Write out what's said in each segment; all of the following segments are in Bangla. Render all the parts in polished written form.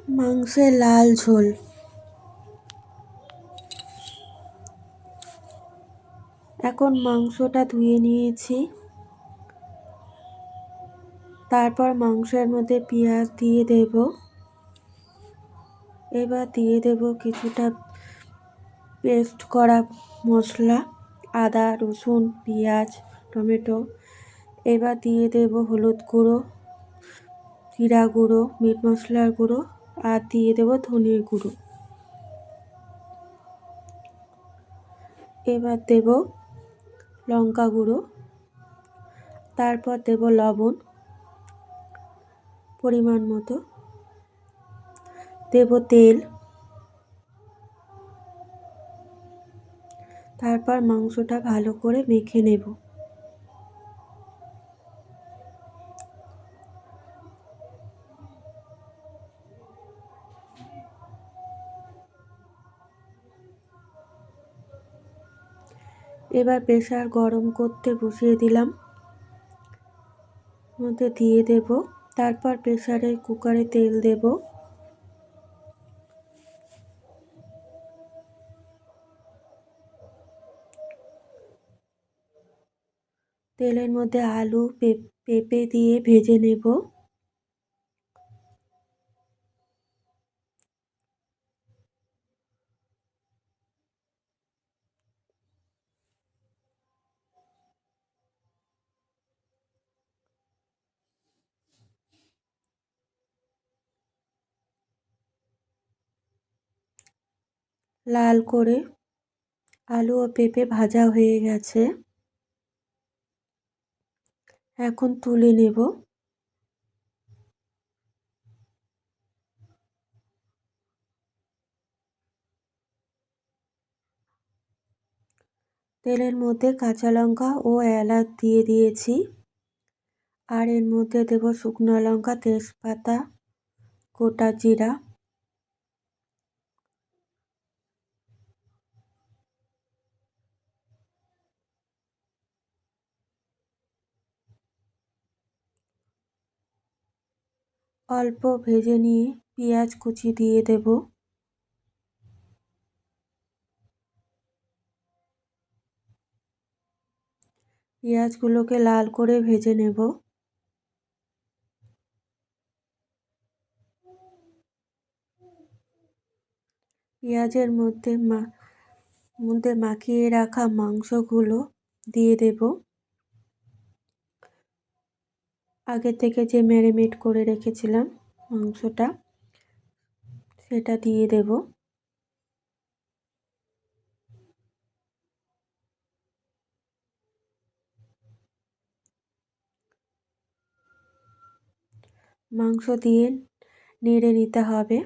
মাংসের লাল ঝোল। এখন মাংসটা ধুয়ে নিয়েছি। তারপর মাংসের মধ্যে পেঁয়াজ দিয়ে দেব। এবার দিয়ে দেব কিছুটা পেস্ট করা মশলা, আদা, রসুন, পেঁয়াজ, টমেটো। এবার দিয়ে দেব হলুদ গুঁড়ো, জিরা গুঁড়ো, মিট মশলার গুঁড়ো আর দিয়ে দেব ধনের গুঁড়ো। এবার দেব লঙ্কা গুঁড়ো, তারপর দেব লবণ পরিমাণ মতো, দেব তেল, তারপর মাংসটা ভালো করে মেখে নেব। এবার প্রেসার গরম করতে বসিয়ে দিলাম, মধ্যে দিয়ে দেব। তারপর প্রেসারে কুকারে তেল দেব। তেলের মধ্যে আলু পেঁপে দিয়ে ভেজে নেব। লাল করে আলু ও পেঁপে ভাজা হয়ে গেছে, এখন তুলে নেব। তেলের মধ্যে কাঁচা লঙ্কা ও এলাচ দিয়ে দিয়েছি, আর এর মধ্যে দেব শুকনো লঙ্কা, তেজপাতা, গোটা জিরা। অল্প ভেজে নিয়ে পেঁয়াজ কুচি দিয়ে দেব। পেঁয়াজগুলোকে লাল করে ভেজে নেব। পেঁয়াজের মধ্যে মাখিয়ে রাখা মাংসগুলো দিয়ে দেব। আগে থেকে যে ম্যারিনেট করে রেখেছিলাম মাংসটা, সেটা দিয়ে দেব। মাংস দিয়ে নেড়ে নিতে হবে।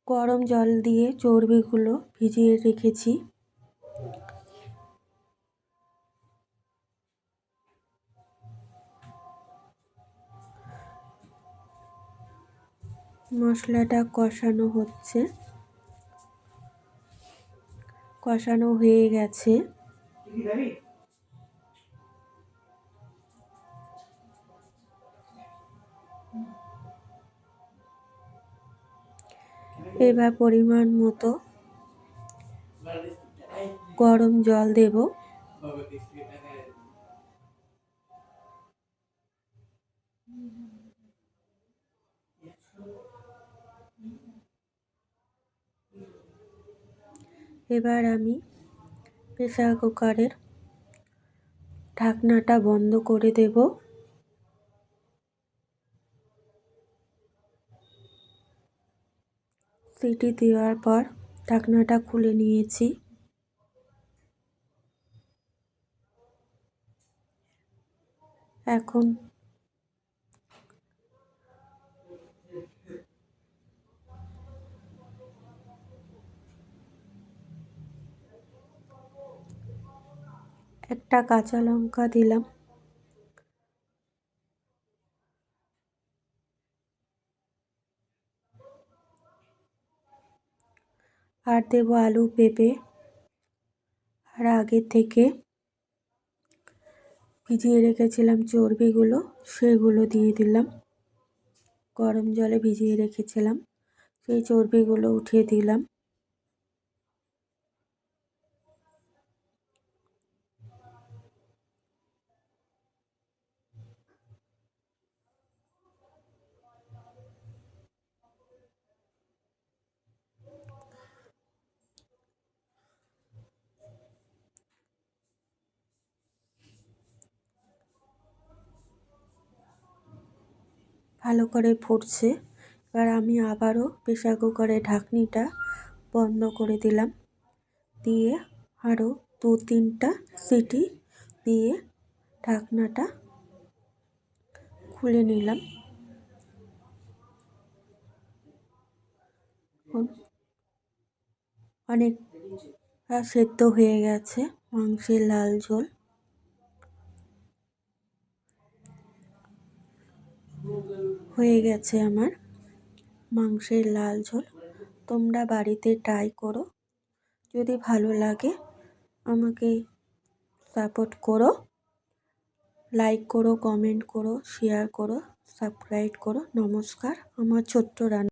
গরম জল দিয়ে চর্বিগুলো ভিজিয়ে রেখেছি। মশলাটা কষানো হচ্ছে, কষানো হয়ে গেছে। এবার পরিমাণ মতো গরম জল দেব। এবার আমি প্রেসার কুকারের ঢাকনাটা বন্ধ করে দেব। সিটি দেওয়ার পর ঢাকনাটা খুলে নিয়েছি। এখন একটা কাঁচা লঙ্কা দিলাম। আর দেবো আলু পেঁপে। আর আগে থেকে ভিজিয়ে রেখেছিলাম চর্বিগুলো, সেগুলো দিয়ে দিলাম। গরম জলে ভিজিয়ে রেখেছিলাম, সেই চর্বিগুলো উঠিয়ে দিলাম। ভালো করে ফুটছে। এবার আমি আবারও প্রেসার কুকারের ঢাকনিটা বন্ধ করে দিলাম, দিয়ে আরও 2-3টা সিটি দিয়ে ঢাকনাটা খুলে নিলাম। অনেকটা সেদ্ধ হয়ে গেছে মাংসের লাল ঝোল। হয়ে গেছে আমার মাংসের লাল ঝোল। তোমরা বাড়িতে ট্রাই করো, যদি ভালো লাগে আমাকে সাপোর্ট করো, লাইক করো, কমেন্ট করো, শেয়ার করো, সাবস্ক্রাইব করো। নমস্কার। আমার ছোট্ট রান্না।